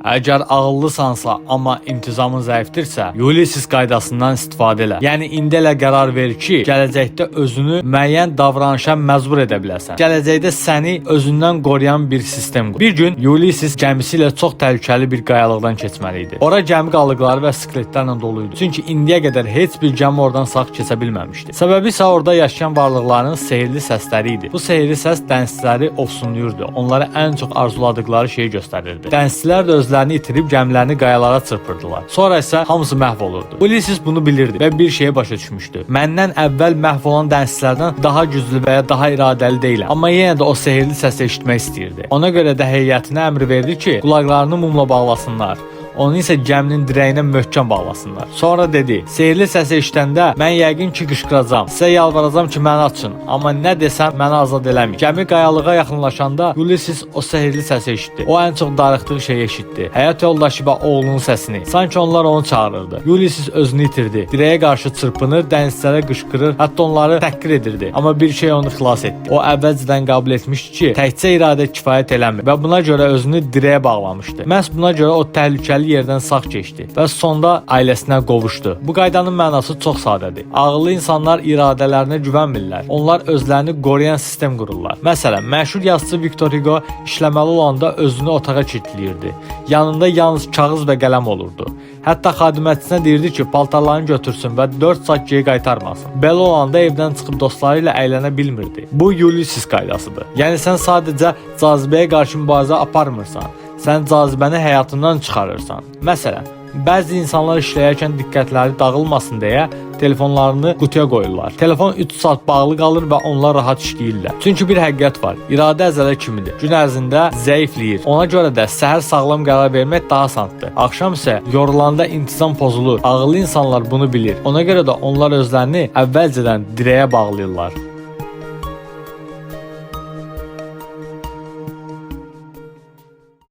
Əgər ağıllısansa, amma intizamın zəifdirsə, Ulysses qaydasından istifadə elə. Yəni indi elə qərar ver ki, gələcəkdə özünü müəyyən davranışa məcbur edə biləsən. Gələcəkdə səni özündən qoruyan bir sistem qur. Bir gün Ulysses gəmisi ilə çox təhlükəli bir qayalıqdan keçməli idi. Ora gəmi qalıqları və skeletlərlə dolu idi. Çünki indiyə qədər heç bir gəmi oradan sağ keçə bilməmişdi. Səbəbi isə orada yaşayan varlıqların sehirli səsləri idi. Bu sehirli səs dənizçiləri ofsunluyurdu. Onlara ən çox arzuladıkları şeyi göstərirdi. Dənizçilər də özlərini itirib gəmilərini qayalara çırpırdılar. Sonra isə hamısı məhv olurdu. Ulysses bunu bilirdi və bir şeyə başa düşmüşdü. Məndən əvvəl məhv olan dənizçilərdən daha güclü və ya daha iradəli deyiləm. Amma yenə də o sehirli səsi eşitmək istəyirdi. Ona görə də heyətinə əmr verdi ki, qulaqlarını mumla bağlasınlar. Onu isə gəminin dirəyinə möhkəm bağlasınlar. Sonra dedi: "Sehirli səsi eşidəndə mən yəqin ki qışqıracağam. Sizə yalvaracağam ki, məni açın. Amma nə desəm məni azad eləməyin." Gəmi qayalığa yaxınlaşanda Ulysses o sehirli səsi eşitdi. O ən çox darıxdığı şeyi eşitdi. Həyat yoldaşı və oğlunun səsini. Sanki onlar onu çağırırdı. Ulysses özünü itirdi. Dirəyə qarşı çırpınır, dənizçilərə qışqırır, hətta onları təhqir edirdi. Amma bir şey onu xilas etdi. O əvvəlcədən qəbul etmişdi ki, təkcə iradə kifayət eləmir və buna görə özünü dirəyə bağlamışdı. Məhz buna görə o təhlükəli yerdən sağ keçdi və sonda ailəsinə qovuşdu. Bu qaydanın mənası çox sadədir. Ağıllı insanlar iradələrinə güvənmirlər. Onlar özlərini qoruyan sistem qururlar. Məsələn, məşhur yazıçı Victor Hugo işləməli olanda özünü otağa kilitləyirdi. Yanında yalnız kağız və qələm olurdu. Hətta xadimətçisinə deyirdi ki, paltarlarını götürsün və 4 saat geri qaytarmasın. Belə olanda evdən çıxıb dostları ilə əylənə bilmirdi. Bu Ulysses qaydasıdır. Yəni sən sadəcə cazibəyə qarşı mübarizə aparmırsan. Sən cazibəni həyatından çıxarırsan. Məsələn, bəzi insanlar işləyərkən diqqətləri dağılmasın deyə telefonlarını qutuya qoyurlar. Telefon 3 saat bağlı qalır və onlar rahat işləyirlər. Çünki bir həqiqət var. İradə əzələ kimidir. Gün ərzində zəifləyir. Ona görə də səhər sağlam qərar vermək daha asandır. Axşam isə yorulanda intizam pozulur. Ağıllı insanlar bunu bilir. Ona görə də onlar özlərini əvvəlcədən dirəyə bağlayırlar.